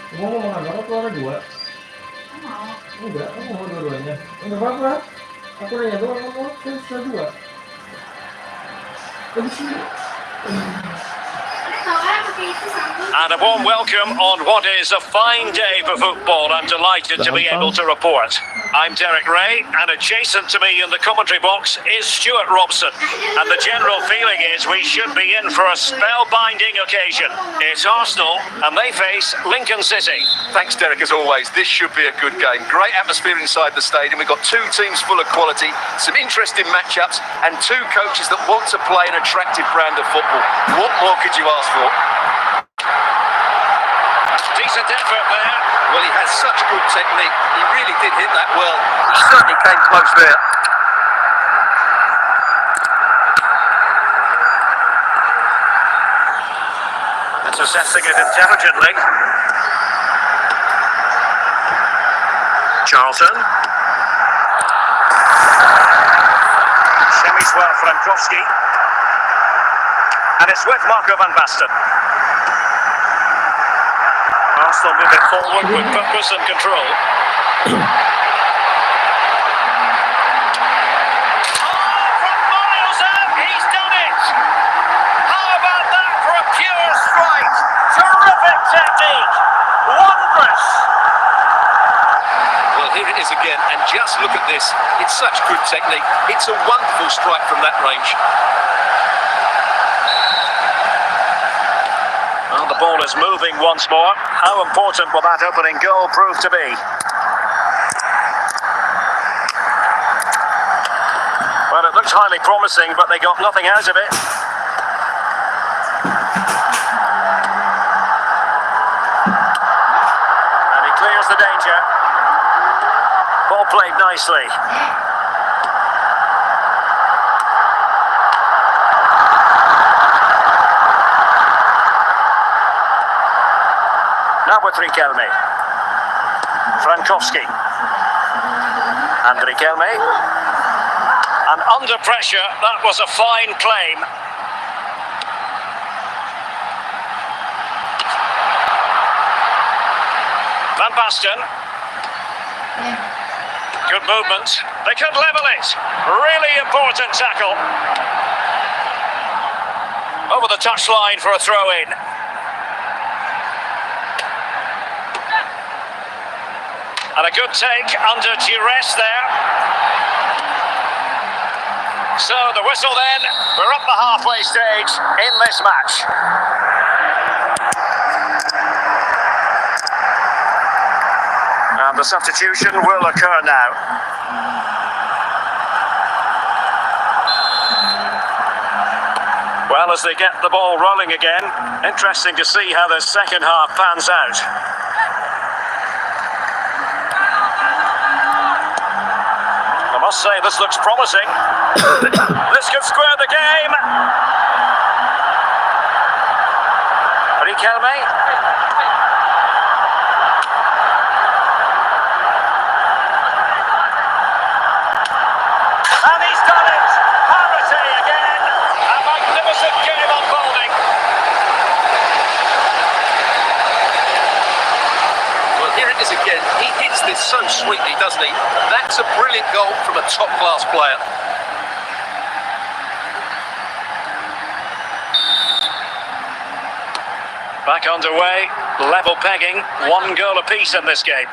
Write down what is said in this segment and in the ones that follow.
Kamu mau makan berapa? Aku ada dua. Mau. Enggak, aku mau dua-duanya. Enggak apa-apa. Aku nanya doang, kamu kan sudah dua. Di sini. And a warm welcome on what is a fine day for football. I'm delighted to be able to report. I'm Derek Ray, and adjacent to me in the commentary box is Stuart Robson. And the general feeling is we should be in for a spellbinding occasion. It's Arsenal, and they face Lincoln City. Thanks, Derek, as always. This should be a good game. Great atmosphere inside the stadium. We've got two teams full of quality, some interesting matchups, and two coaches that want to play an attractive brand of football. What more could you ask for? Decent effort there. Well, he has such good technique. He really did hit that well. He certainly came close there. Intercepting it intelligently. Charlton. Semi-swell Frankowski. And it's with Marco van Basten. Arsenal moving forward with purpose and control. From miles out, he's done it! How about that for a pure strike? Terrific technique! Wondrous! Well, here it is again, and just look at this. It's such good technique. It's a wonderful strike from that range. Well, the ball is moving once more. How important will that opening goal prove to be? Well, it looked highly promising, but they got nothing out of it. And he clears the danger. Ball played nicely. Now with Riquelme. Frankowski. And Riquelme. And under pressure, that was a fine claim. Van Basten. Good movement. They could level it. Really important tackle. Over the touchline for a throw-in. And a good take under duress there. So the whistle then, we're up the halfway stage in this match. And the substitution will occur now. Well, as they get the ball rolling again, interesting to see how the second half pans out. I must say, this looks promising. This could square the game. Riquelme. And he's done it. Parity again. A magnificent game unfolding. Well, here it is again. He hits this so sweetly, doesn't he? That's a brilliant goal from a top-class player. Back underway, level pegging, one goal apiece in this game.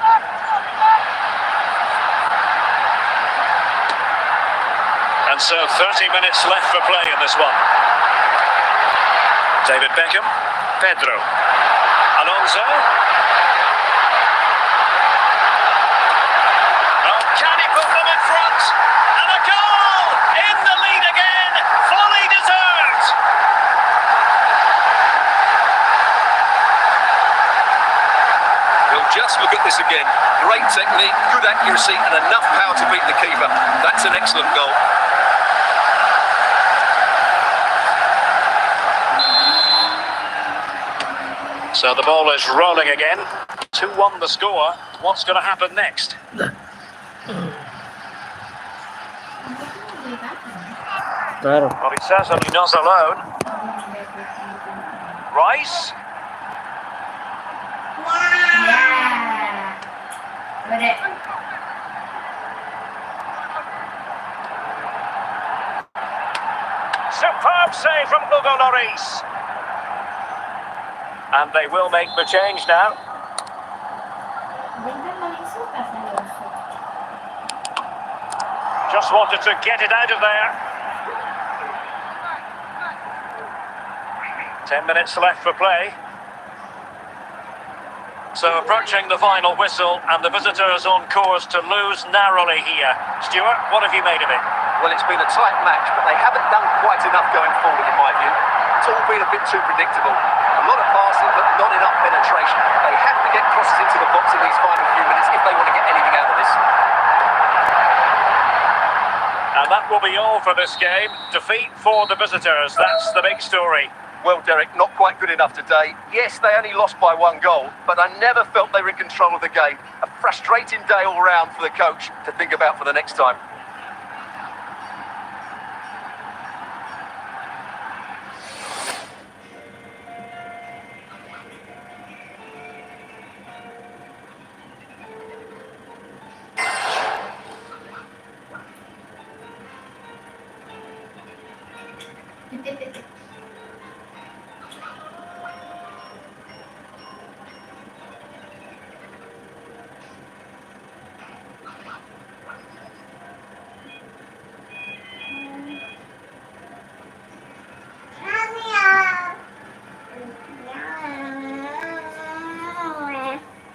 And so 30 minutes left for play in this one. David Beckham, Pedro, Alonso. Oh, can he put them in front? And a goal! In the lead again, fully deserved. Well, just look at this again. Great technique, good accuracy, and enough power to beat the keeper. That's an excellent goal. So the ball is rolling again. 2-1 the score. What's going to happen next? Claro. Well, he's certainly not alone. Rice. Ready. Superb save from Hugo Lloris. And they will make the change now. Dia kan paling suka Sancho. Just wanted to get it out of there. 10 minutes left for play. So approaching the final whistle, and the visitors on course to lose narrowly here. Stuart, what have you made of it? Well, it's been a tight match, but they haven't done quite enough going forward, in my view. It's all been a bit too predictable. A lot of passing, but not enough penetration. They have to get crosses into the box in these final few minutes if they want to get anything out of this. And that will be all for this game. Defeat for the visitors, that's the big story. Well, Derek, not quite good enough today. Yes, they only lost by 1 goal, but I never felt they were in control of the game. A frustrating day all round for the coach to think about for the next time.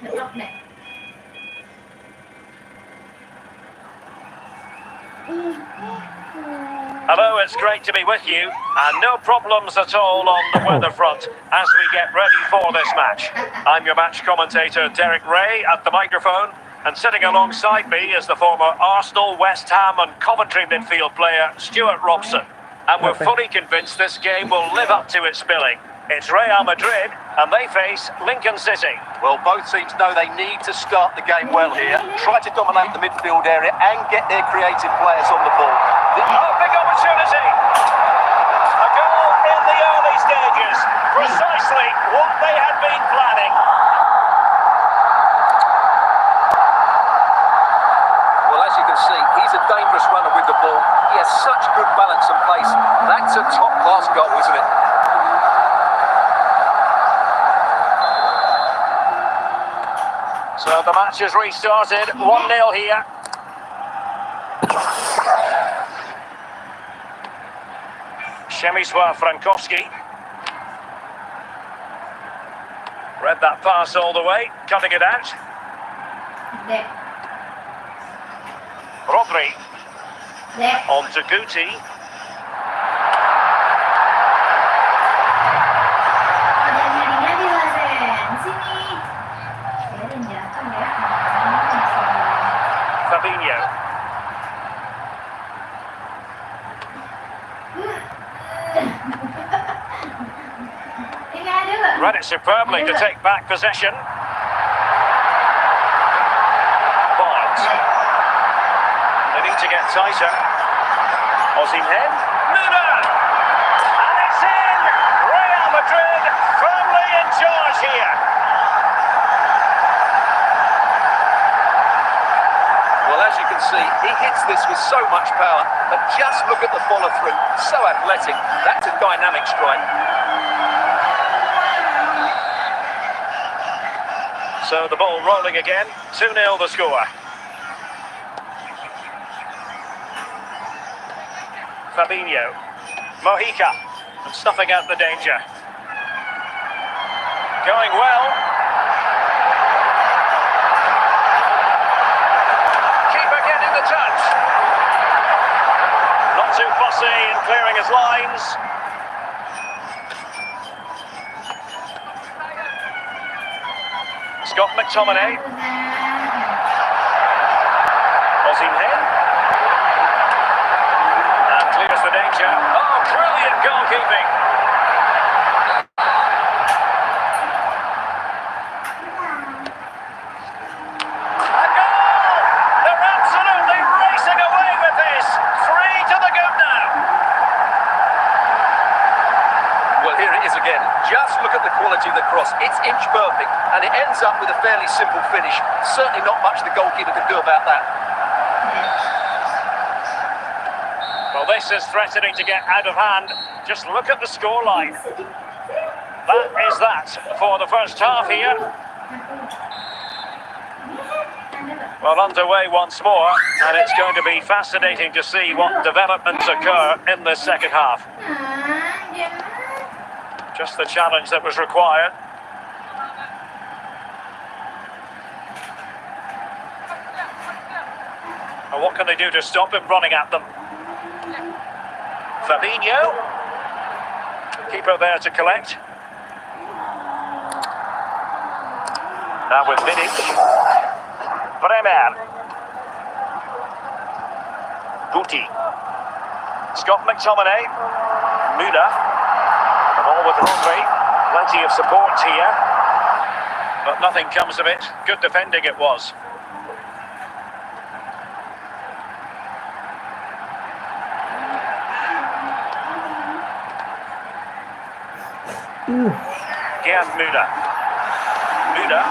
Được lọc này. Hello, it's great to be with you, and no problems at all on the weather front as we get ready for this match. I'm your match commentator, Derek Ray, at the microphone, and sitting alongside me is the former Arsenal, West Ham and Coventry midfield player, Stuart Robson. And we're fully convinced this game will live up to its billing. It's Real Madrid, and they face Lincoln City. Well, both teams know they need to start the game well here, try to dominate the midfield area and get their creative players on the ball. Oh, big opportunity! A goal in the early stages. Precisely what they had been planning. Well, as you can see, he's a dangerous runner with the ball. He has such good balance and pace. That's a top-class goal, isn't it? So the match has restarted, 1-0 here. Przemysław Frankowski. Read that pass all the way, cutting it out. Dek. Rodri. Dek. On to Guti. Ada nyari-nyari lah, Ren. Sini. Ren jatuh ya. Fabinho. Ini ada lah. Read it superbly to take back possession. Barnes. They need to get tighter. Osimhen. Müller! And it's in! Real Madrid firmly in charge here. Well, as you can see, he hits this with so much power, but just look at the follow-through. So athletic. That's a dynamic strike. So the ball rolling again. 2-0 the score. Fabinho. Mojica. And snuffing out the danger. Going well. Keeper getting the touch. Not too fussy in clearing his lines. Scott McTominay. Osimhen. And clears the danger. Oh, brilliant goalkeeping. A goal! They're absolutely racing away with this. 3 to the good now. Well, here it is again. Just look at the quality of the cross. It's inch perfect, and it ends up with a fairly simple finish. Certainly not much the goalkeeper can do about that. Well, this is threatening to get out of hand. Just look at the scoreline. That is that for the first half here. Well, underway once more, and it's going to be fascinating to see what developments occur in this second half. Just the challenge that was required. And what can they do to stop him running at them? Fabinho. Keeper there to collect. Now with Vidic. Bremer. Guti. Scott McTominay. Müller. The ball with Rodri. Plenty of support here. But nothing comes of it. Good defending it was. Gerd Müller. Müller.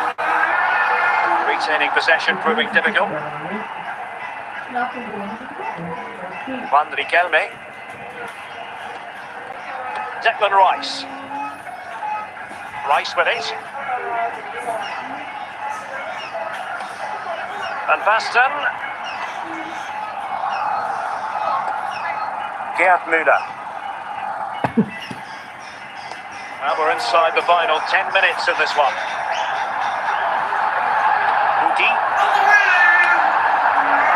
Retaining possession proving difficult. Van Riquelme. Declan Rice. Rice with it. Van Basten. Gerd Müller. Well, we're inside the final 10 minutes in this one. Guti.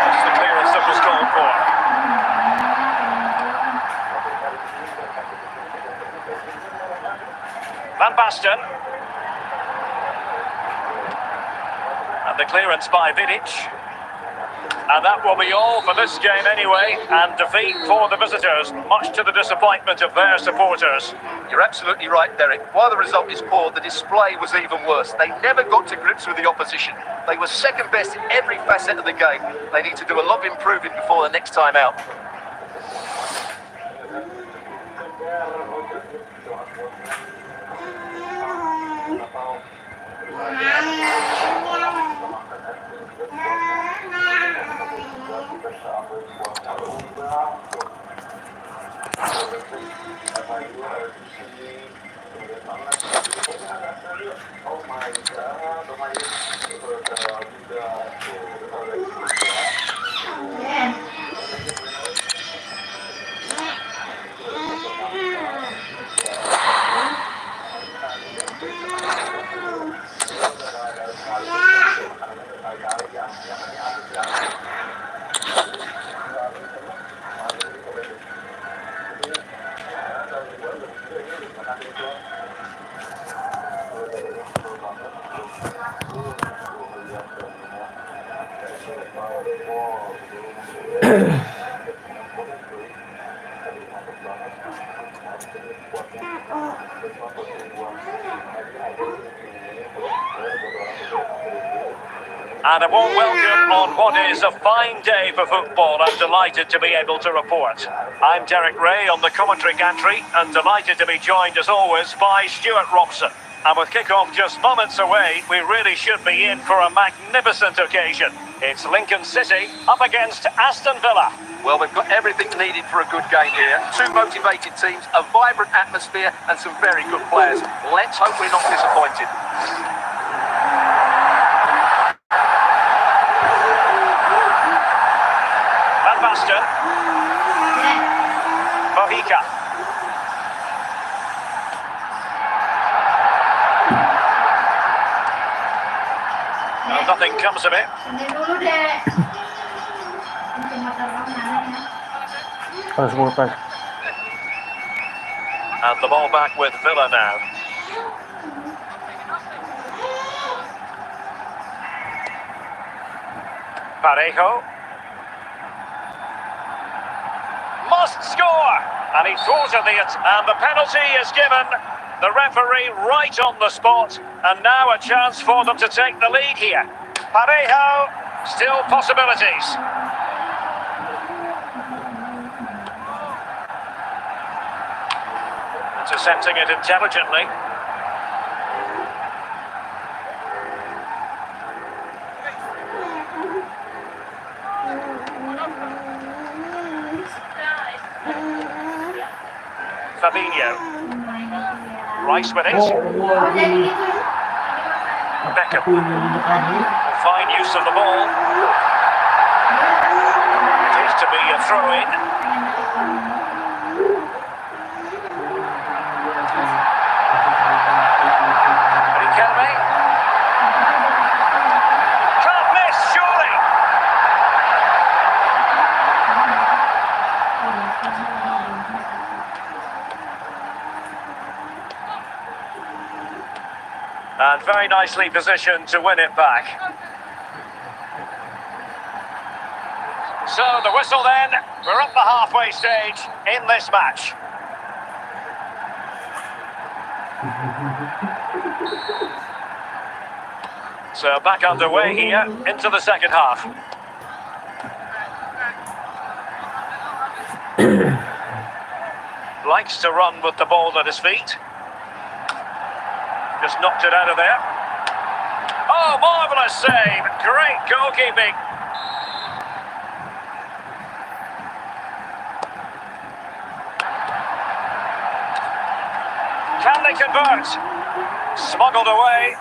That's the clearance that was called for. Van Basten. And the clearance by Vidic. And that will be all for this game anyway, and defeat for the visitors, much to the disappointment of their supporters. You're absolutely right, Derek. While the result is poor, the display was even worse. They never got to grips with the opposition. They were second best in every facet of the game. They need to do a lot of improving before the next time out. And a warm welcome on what is a fine day for football. I'm delighted to be able to report. I'm Derek Ray on the commentary gantry and delighted to be joined as always by Stuart Robson. And with kick-off just moments away, we really should be in for a magnificent occasion. It's Lincoln City up against Aston Villa. Well, we've got everything needed for a good game here. Two motivated teams, a vibrant atmosphere and some very good players. Let's hope we're not disappointed. Van Basten. Mojica. Well, nothing comes of it. And the ball back with Villa now. Parejo. Must score! And he throws at it, and the penalty is given. The referee right on the spot, and now a chance for them to take the lead here. Parejo, still possibilities. Intercepting it intelligently. Fabinho. Rice with it. Oh, Oh, jadi gitu. Beckham. aku yang di depan ni. Fine use of the ball. It is to be a throw-in. Riquelme. Can't miss, surely. And very nicely positioned to win it back. So the whistle then, we're at the halfway stage in this match. So back underway here into the second half. Likes to run with the ball at his feet. Just knocked it out of there. Oh, marvellous save. Great goalkeeping. Can they convert? Smuggled away.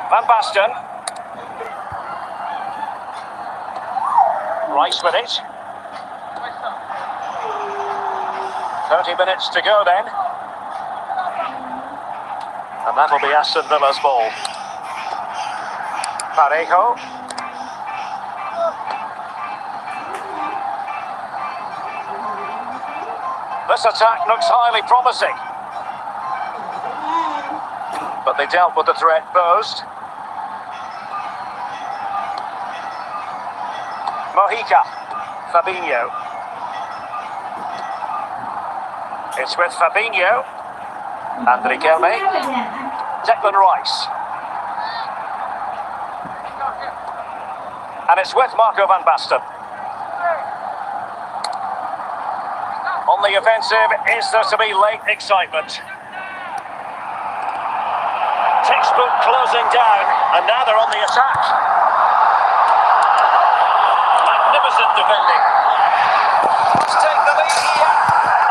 Van Basten. Rice with it. 30 minutes to go then. And that'll be Aston Villa's ball. Parejo. This attack looks highly promising. But they dealt with the threat posed. Mojica. Fabinho. It's with Fabinho. And Riquelme. Declan Rice. And it's with Marco van Basten. On the offensive, is there to be late excitement? Textbook closing down, and now they're on the attack. Magnificent defending. Let's take the lead here.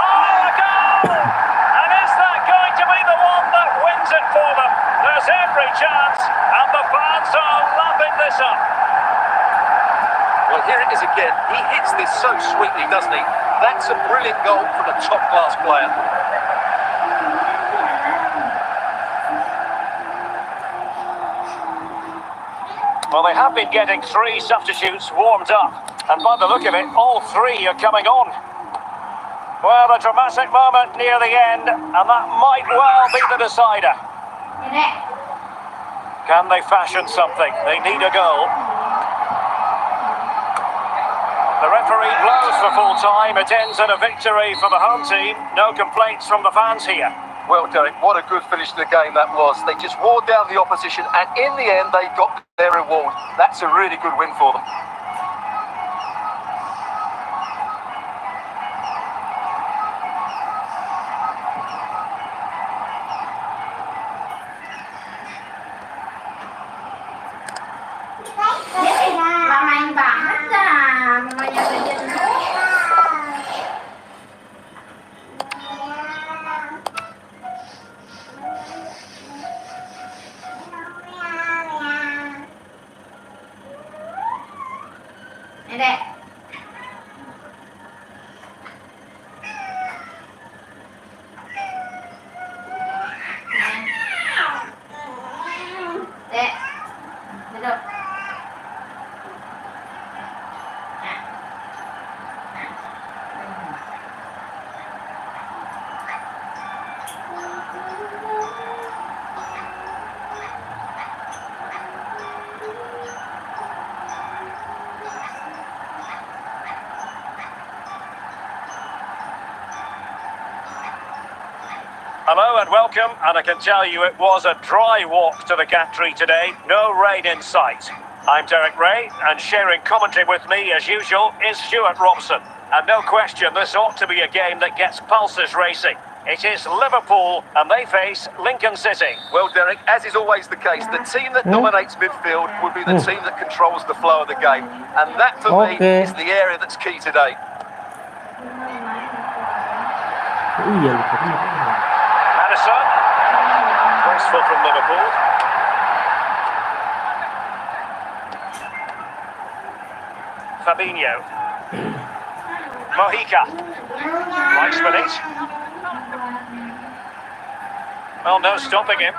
Oh, a goal! And is that going to be the one that wins it for them? There's every chance, and the fans are lapping this up. Well, here it is again. He hits this so sweetly, doesn't he? That's a brilliant goal from a top-class player. Well, they have been getting 3 substitutes warmed up, and by the look of it, all 3 are coming on. Well, a dramatic moment near the end, and that might well be the decider. Can they fashion something? They need a goal. The referee blows for full time. It ends in a victory for the home team. No complaints from the fans here. Well, Derek, what a good finish to the game that was. They just wore down the opposition, and in the end, they got their reward. That's a really good win for them. Lamain banget dah mamanya Fajar. Dedek. Dek. Duduk. Hello and welcome, and I can tell you it was a dry walk to the gantry today. No rain in sight. I'm Derek Ray, and sharing commentary with me, as usual, is Stuart Robson. And no question, this ought to be a game that gets pulses racing. It is Liverpool, and they face Lincoln City. Well, Derek, as is always the case, the team that dominates midfield will be the team that controls the flow of the game. And that, for me, is the area that's key today. iya lupa lupa. Madison. Graceful from Liverpool. Fabinho. Mojica. Rice with it. Well, no stopping him.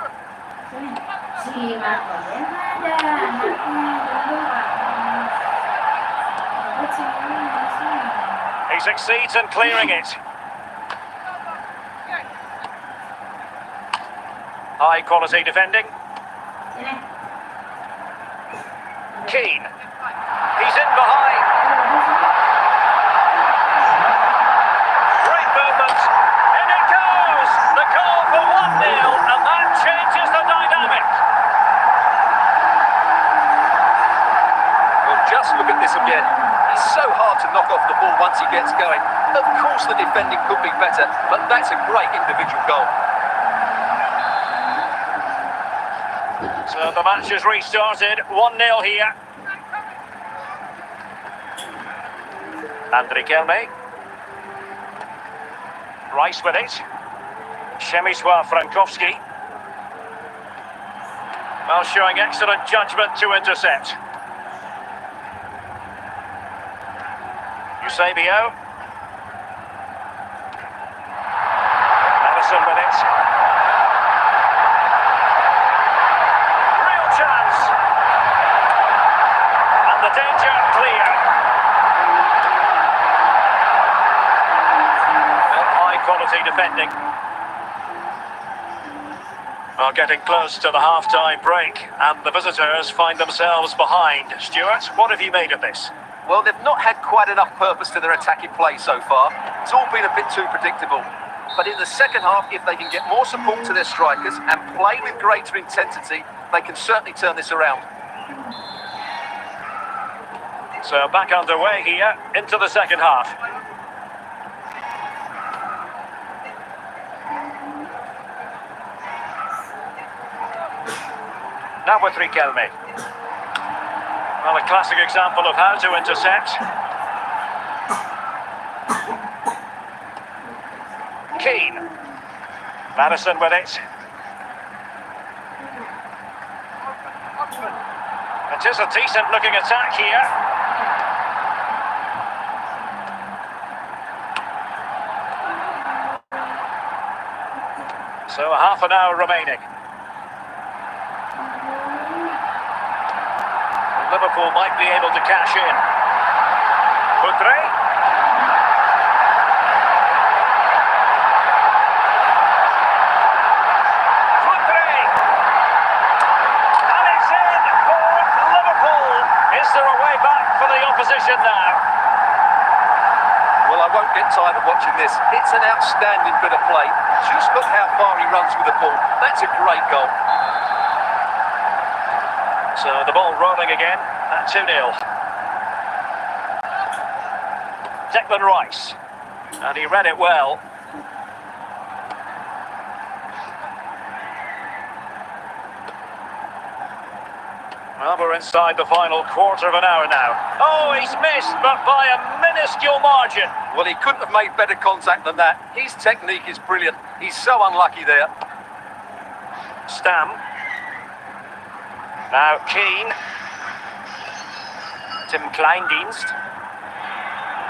Si Marcos yang ada anaknya He succeeds in clearing it. High quality defending. Keane. He's in behind. Great movement. In it goes. The goal for 1-0, and that changes the dynamic. Well, just look at this again. He's so hard to knock off the ball once he gets going. Of course the defending could be better, but that's a great individual goal. So the match has restarted. 1-0 here. Andriy Kelme. Rice with it. Przemysław Frankowski. Well, showing excellent judgment to intercept. Eusebio. Madison with it. Real chance. And the danger clear. High quality defending. Well, getting close to the half-time break, and the visitors find themselves behind. Stuart, what have you made of this? Well, they've not had quite enough purpose to their attacking play so far. It's all been a bit too predictable. But in the second half, if they can get more support to their strikers and play with greater intensity, they can certainly turn this around. So back underway here into the second half. Now with Riquelme. Well, a classic example of how to intercept. Keane. Madison with it. It is a decent looking attack here. So half an hour remaining. Liverpool might be able to cash in. Coutre. Coutre. And it's in for Liverpool. Is there a way back for the opposition now? Well, I won't get tired of watching this. It's an outstanding bit of play. Just look how far he runs with the ball. That's a great goal. So the ball rolling again at 2-0. Declan Rice. And he read it well. Well, we're inside the final quarter of an hour now. Oh, he's missed, but by a minuscule margin. Well, he couldn't have made better contact than that. His technique is brilliant. He's so unlucky there. Stam. Now Keane. Tim Kleindienst.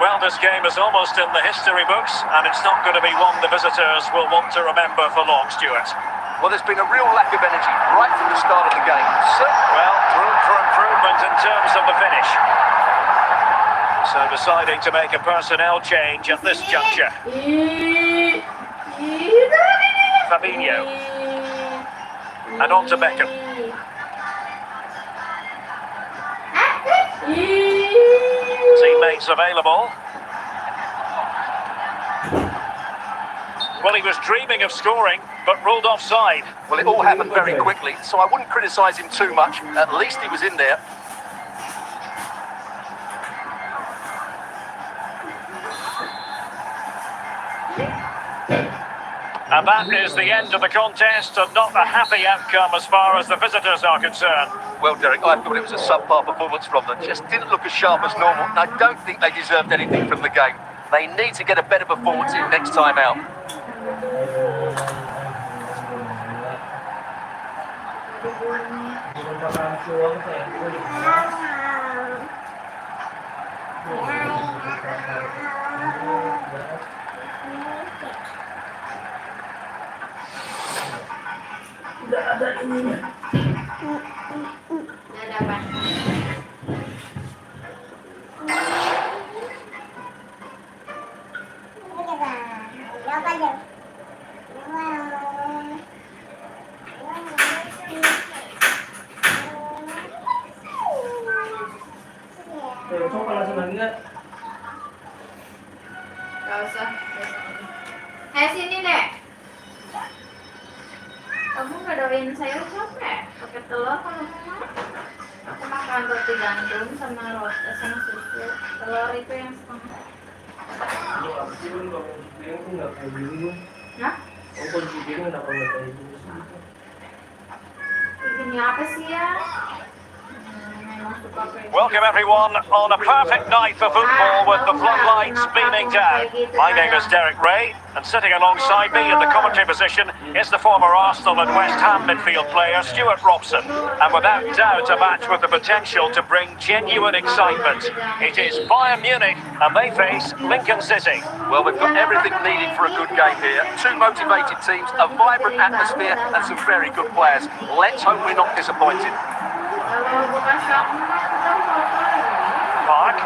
Well, this game is almost in the history books, and it's not going to be one the visitors will want to remember for long, Stuart. Well, there's been a real lack of energy right from the start of the game. Well, room for improvement in terms of the finish. So deciding to make a personnel change at this juncture. Fabinho. And on to Beckham. Teammates available. Well, he was dreaming of scoring, but ruled offside. Well, it all happened very quickly, so I wouldn't criticise him too much. At least he was in there. And that is the end of the contest, and not a happy outcome as far as the visitors are concerned. Well, Derek, I thought it was a subpar performance from them. Just didn't look as sharp as normal, and I don't think they deserved anything from the game. They need to get a better performance in next time out. Yung pakansyo ako sa Udah ada ininya. Ada apa? Besok kalau sebenarnya Gak usah. Sini deh. Kamu gak doain sayur capek? Pakai telur kalau mau? Aku makan roti gandum sama roti sama susu. Telur itu yang setengah. Lu apa sih lu kalau pikirin tuh nggak kayak gini. Hah? Kamu kalau pikirin nggak pernah kayak gini sih. Ini apa sih ya? Welcome everyone on a perfect night for football with the floodlights beaming down. My name is Derek Ray, and sitting alongside me in the commentary position is the former Arsenal and West Ham midfield player Stuart Robson. And without doubt a match with the potential to bring genuine excitement. It is Bayern Munich and they face Lincoln City. Well, we've got everything needed for a good game here. Two motivated teams, a vibrant atmosphere and some very good players. Let's hope we're not disappointed. Park.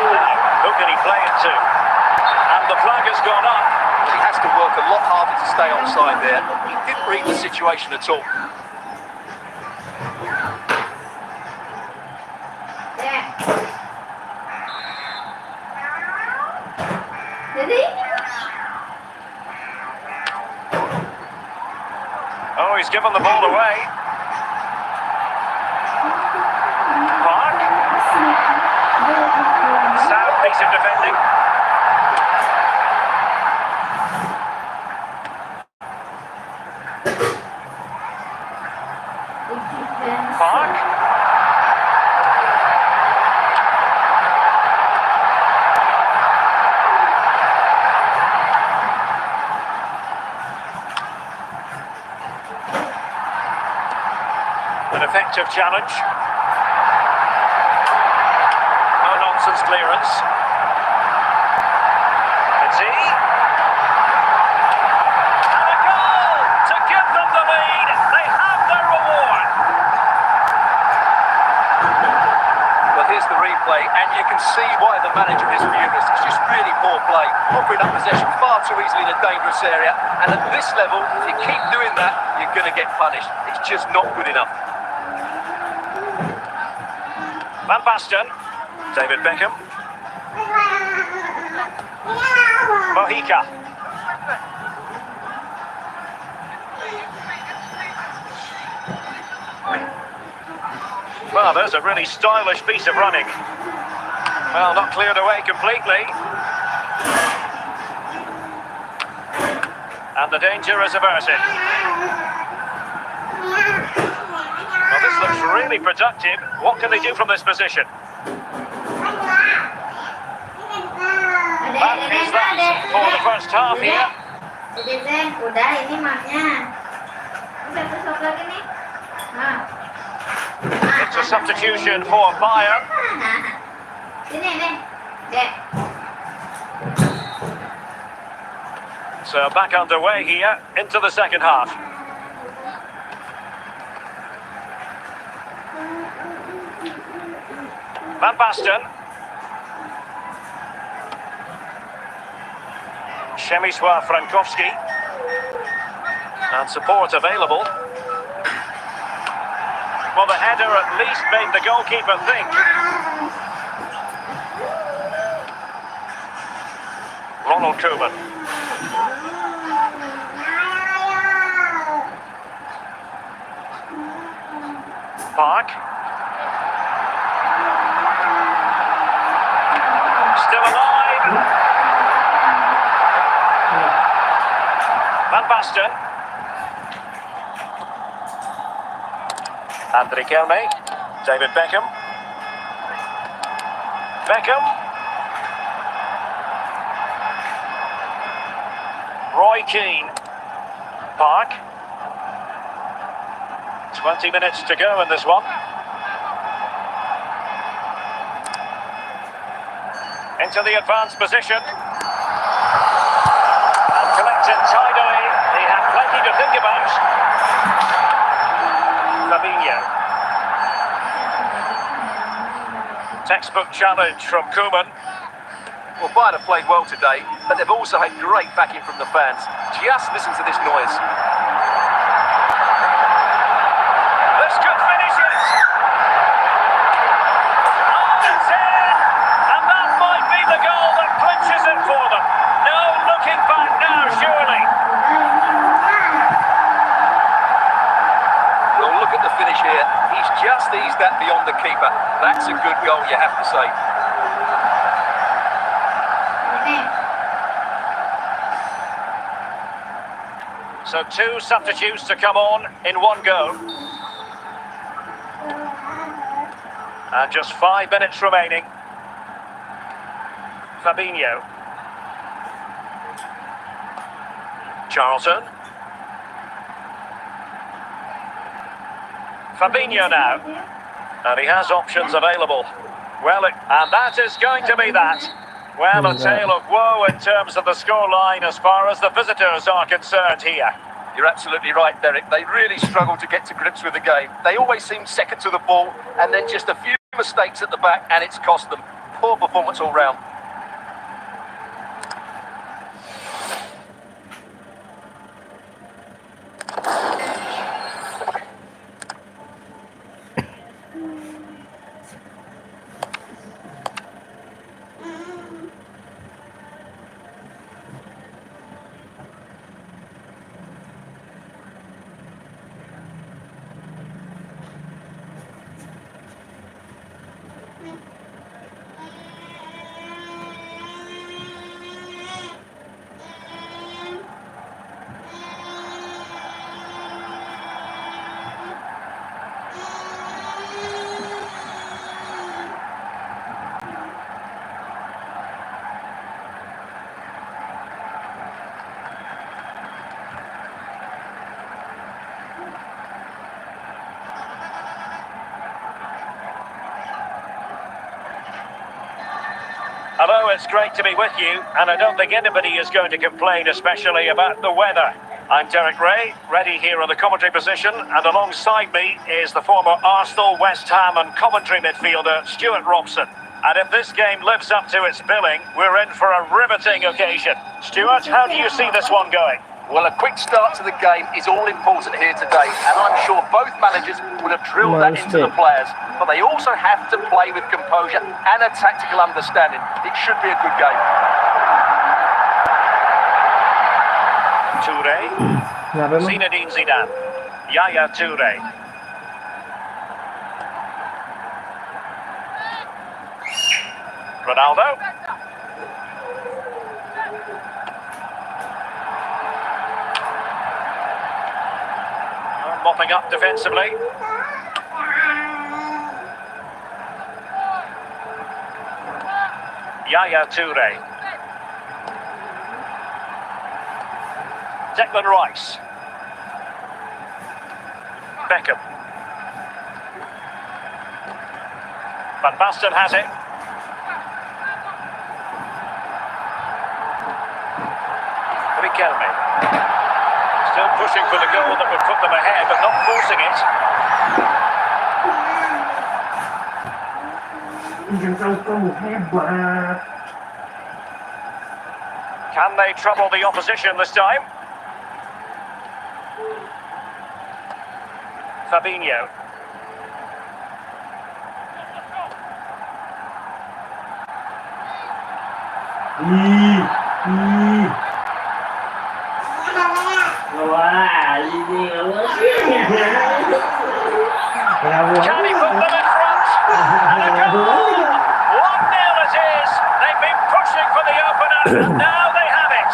Now, who can he play it to? And the flag has gone up. He has to work a lot harder to stay onside there. He didn't read the situation at all. Oh, he's given the ball away. Park. Sound piece of defending. Park. An effective challenge. No nonsense clearance. It's he. And a goal to give them the lead. They have their reward. Well, here's the replay, and you can see why the manager is furious. It's just really poor play, offering up possession far too easily in a dangerous area. And at this level, if you keep doing that, you're going to get punished. It's just not good enough. Van Basten. David Beckham. Mojica. Well, there's a really stylish piece of running. Well, not cleared away completely. And the danger is averted. Well, this looks really productive. What can they do from this position? That is that for the first half here. Udah ini maknya. Bisa tusuk lagi nih. Nah. It's a substitution for Bayern. Sini nih. Dek. So back underway here into the second half. Van Basten. Przemysław Frankowski. And support available. Well, the header at least made the goalkeeper think. Ronald Koeman. Park. Still alive. Van Basten. Anthony Kelme. David Beckham. Beckham. Roy Keane. Park. 20 minutes to go in this one. Into the advanced position. And collected tidily. He had plenty to think about. Fabinho. Textbook challenge from Koeman. Well, Bayern have played well today, but they've also had great backing from the fans. Just listen to this noise. This could finish it. Oh, it's in! And that might be the goal that clinches it for them. No looking back now, surely. Well, look at the finish here. He's just eased that beyond the keeper. That's a good goal, you have to say. So 2 substitutes to come on in one go. And just 5 minutes remaining. Fabinho. Charlton. Fabinho now. And he has options available. Well, and that is going to be that. Well, a tale of woe in terms of the scoreline as far as the visitors are concerned here. You're absolutely right, Derek. They really struggled to get to grips with the game. They always seem second to the ball, and then just a few mistakes at the back, and it's cost them. Poor performance all round. Hello, it's great to be with you, and I don't think anybody is going to complain, especially about the weather. I'm Derek Ray, ready here in the commentary position, and alongside me is the former Arsenal, West Ham and commentary midfielder, Stuart Robson. And if this game lives up to its billing, we're in for a riveting occasion. Stuart, how do you see this one going? Well, a quick start to the game is all important here today, and I'm sure both managers would have drilled that into the players. But they also have to play with composure and a tactical understanding. It should be a good game. Toure, Zinedine Zidane, Yaya Toure. Ronaldo. Mopping up defensively. Yaya Toure. Declan Rice. Beckham. Van Basten has it. Riquelme. Still pushing for the goal that would put them ahead, but not forcing it. Can they trouble the opposition this time? Fabinho. Can he put them in front? And a goal! 1-0 it is. They've been pushing for the opener, and now they have it.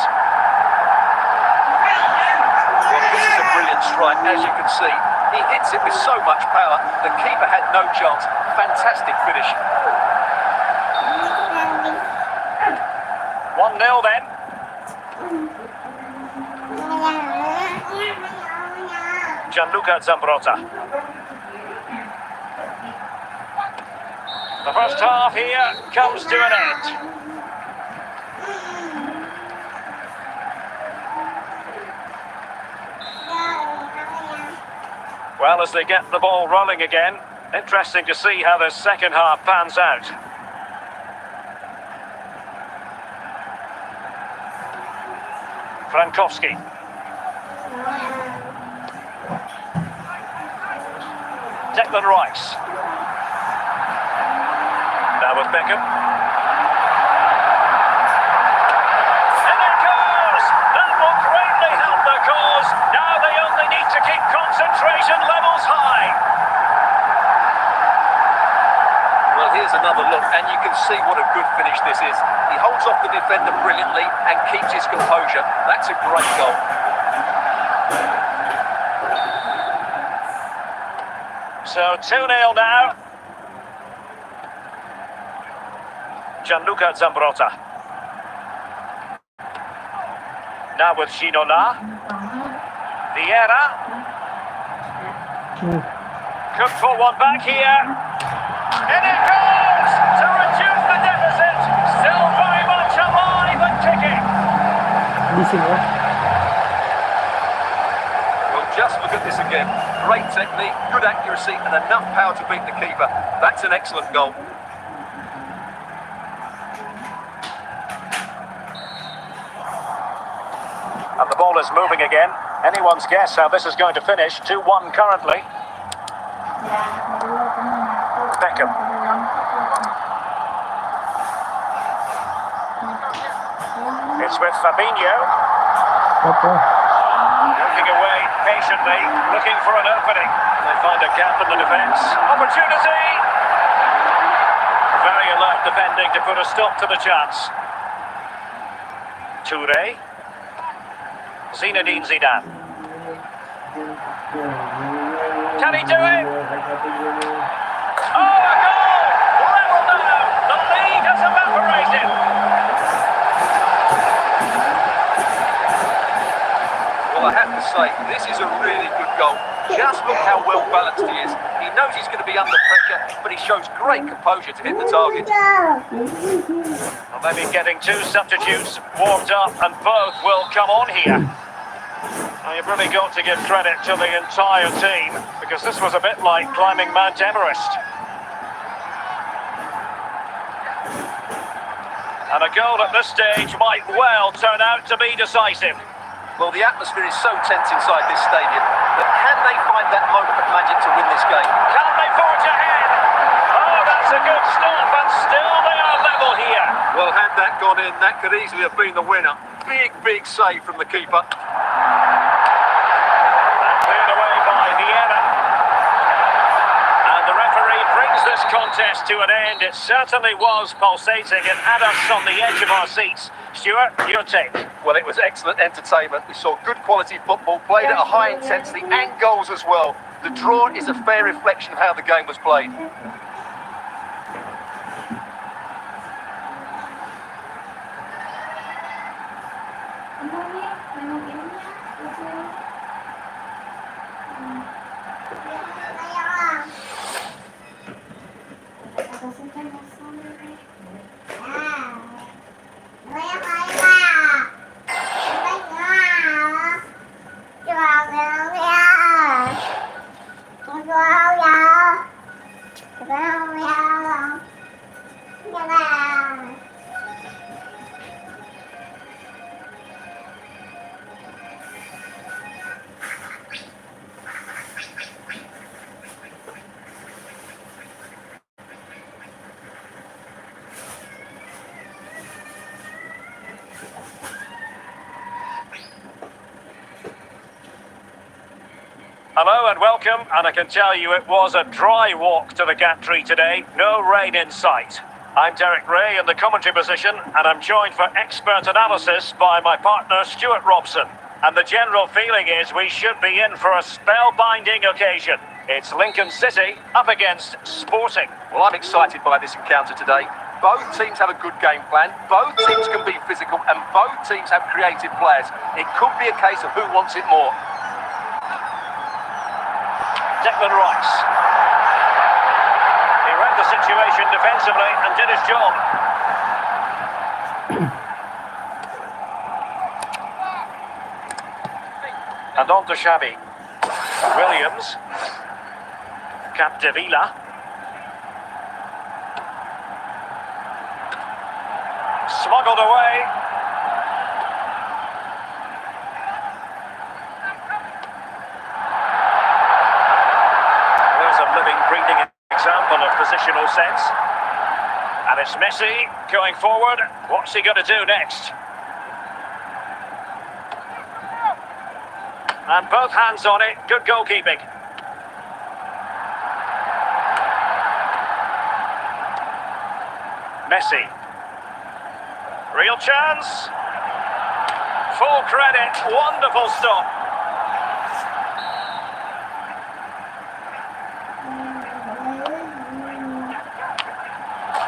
This is a brilliant strike, as you can see. He hits it with so much power. The keeper had no chance. Fantastic finish. 1-0 then. Gianluca Zambrotta. The first half here comes to an end. Well, as they get the ball rolling again, interesting to see how the second half pans out. Frankowski. Declan Rice. Now with Beckham. And it goes! That will greatly help their cause. Now they only need to keep concentration levels high. Well, here's another look, and you can see what a good finish this is. He holds off the defender brilliantly and keeps his composure. That's a great goal. So 2-0 now. Gianluca Zambrotta. Now with Ginola. Vieira. Could pull one back here. And it goes to reduce the deficit. Still very much alive and kicking. Well, just look at this again. Great technique, good accuracy, and enough power to beat the keeper. That's an excellent goal. And the ball is moving again. Anyone's guess how this is going to finish. 2-1 currently. Beckham. It's with Fabinho. Looking away patiently, looking for an opening. They find a gap in the defence. Opportunity! Very alert defending to put a stop to the chance. Touré. Zinedine Zidane. Can he do it? Oh, a goal! Level now! The lead has evaporated! Well, I have to say, this is a really good goal. Just look how well balanced he is. He knows he's going to be under pressure, but he shows great composure to hit the target. Well, maybe getting two substitutes warmed up, and both will come on here. Now, you've really got to give credit to the entire team, because this was a bit like climbing Mount Everest. And a goal at this stage might well turn out to be decisive. Well, the atmosphere is so tense inside this stadium, but can they find that moment of magic to win this game? Can they forge ahead? Oh, that's a good stop, and still they are level here. Well, had that gone in, that could easily have been the winner. Big, big save from the keeper. Cleared away by Vieira. And the referee brings this contest to an end. It certainly was pulsating and had us on the edge of our seats. Stuart, your take? Well, it was excellent entertainment. We saw good quality football, played at a high intensity, and goals as well. The draw is a fair reflection of how the game was played. Hello and welcome, and I can tell you it was a dry walk to the gantry today, no rain in sight. I'm Derek Ray in the commentary position, and I'm joined for expert analysis by my partner Stuart Robson. And the general feeling is we should be in for a spellbinding occasion. It's Lincoln City up against Sporting. Well, I'm excited by this encounter today. Both teams have a good game plan, both teams can be physical, and both teams have creative players. It could be a case of who wants it more. Declan Rice. He read the situation defensively and did his job. And on to Xavi. Williams. Capdevila. Smuggled away. There's a living, breathing example of positional sense. And it's Messi going forward. What's he going to do next? And both hands on it. Good goalkeeping. Messi. Real chance. Full credit. Wonderful stop.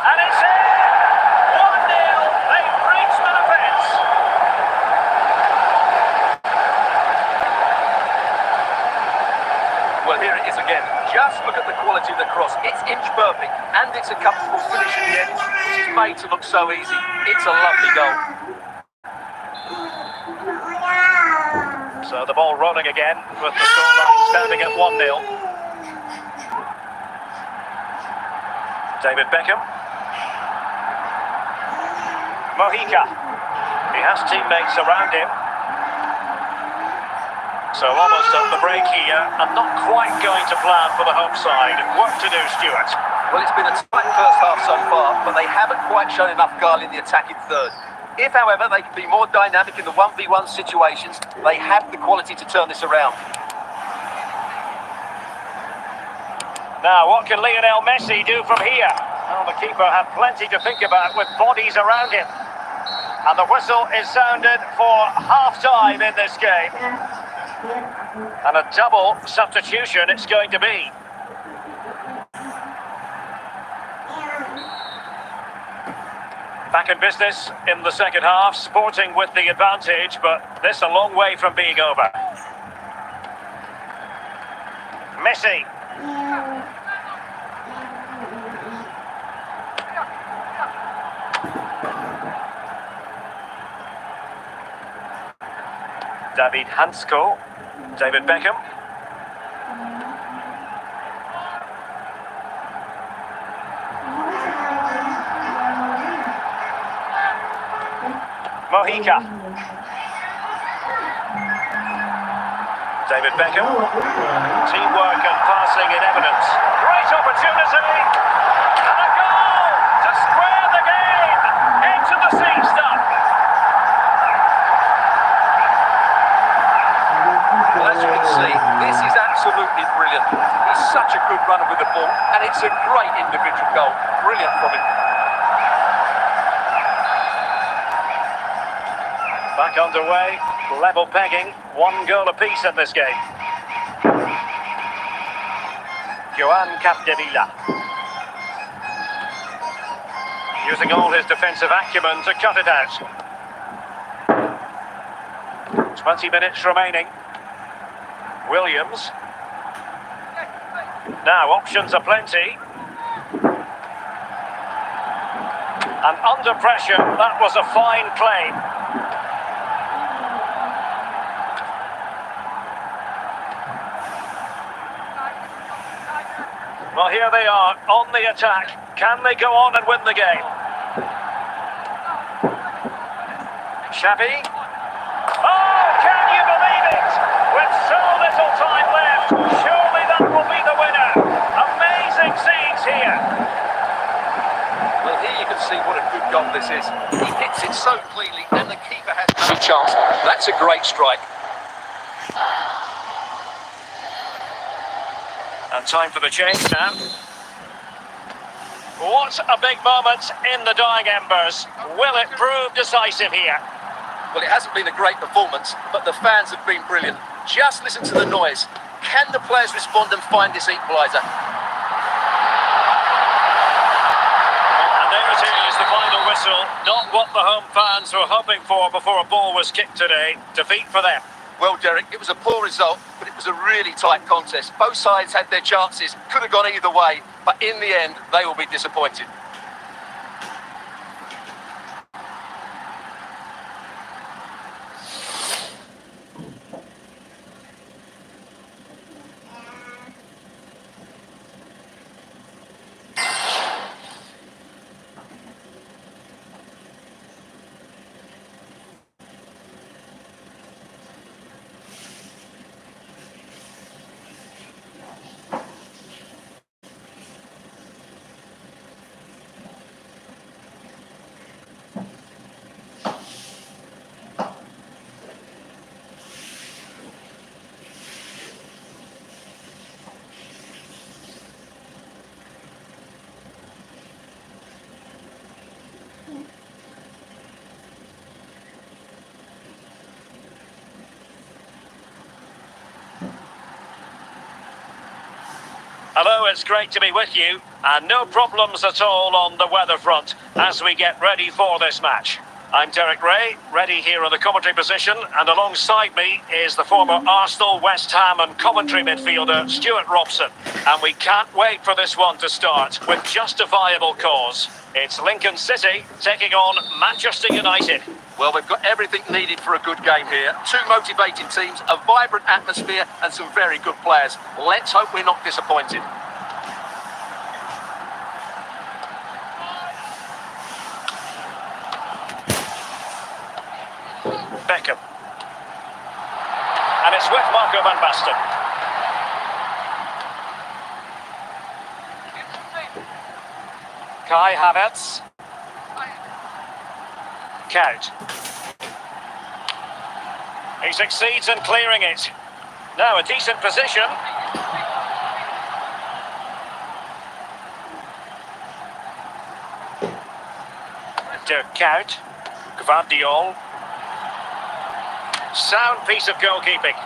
And it's in. 1-0. They've breached the defence. Well, here it is again. Just look at the quality of the cross. It's inch perfect, and it's a comfortable finish at the end, which is made to look so easy. It's a lovely goal. So the ball rolling again with the scoreline standing at 1-0. David Beckham. Mojica. He has teammates around him. So almost at the break here and not quite going to plan for the home side. Work to do, Stuart. Well, it's been a tight first half so far, but they haven't quite shown enough guile in the attacking third. If, however, they can be more dynamic in the 1v1 situations, they have the quality to turn this around. Now, what can Lionel Messi do from here? Well, the keeper had plenty to think about with bodies around him. And the whistle is sounded for half-time in this game. And a double substitution it's going to be. Back in business in the second half, Sporting with the advantage, but this a long way from being over. Messi. David Hansko. David Beckham. Mojica. David Beckham. Teamwork and passing in evidence. Great opportunity. And a goal to square the game. Into the seat stuff. Well, as you can see, this is absolutely brilliant. He's such a good runner with the ball, and it's a great individual goal. Brilliant from him. Back underway, level pegging, 1 goal apiece in this game. Joan Capdevila. Using all his defensive acumen to cut it out. 20 minutes remaining. Williams. Now, options are plenty. And under pressure, that was a fine claim. Well, here they are, on the attack. Can they go on and win the game? Xavi. Oh, can you believe it? With so little time left, surely that will be the winner. Amazing scenes here. Well, here you can see what a good goal this is. He hits it so cleanly, and the keeper has no chance. That's a great strike. And time for the change now. What a big moment in the dying embers. Will it prove decisive here? Well, it hasn't been a great performance, but the fans have been brilliant. Just listen to the noise. Can the players respond and find this equaliser? And there it is, the final whistle. Not what the home fans were hoping for before a ball was kicked today. Defeat for them. Well, Derek, it was a poor result, but it was a really tight contest. Both sides had their chances, could have gone either way, but in the end, they will be disappointed. Hello, it's great to be with you, and no problems at all on the weather front as we get ready for this match. I'm Derek Ray, ready here in the commentary position, and alongside me is the former Arsenal, West Ham and Coventry midfielder Stuart Robson. And we can't wait for this one to start with justifiable cause. It's Lincoln City taking on Manchester United. Well, they've got everything needed for a good game here. Two motivated teams, a vibrant atmosphere and some very good players. Let's hope we're not disappointed. Beckham. And it's with Marco van Basten. Kai Havertz. Count. He succeeds in clearing it. Now a decent position. Dirk Kuyt. Gvardiol. Sound piece of goalkeeping.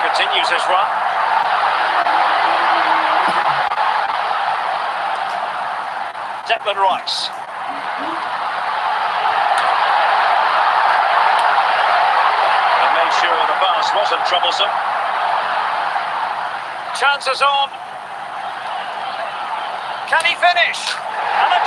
Continues his run. Declan Rice. And made sure the pass wasn't troublesome. Chances on. Can he finish? And a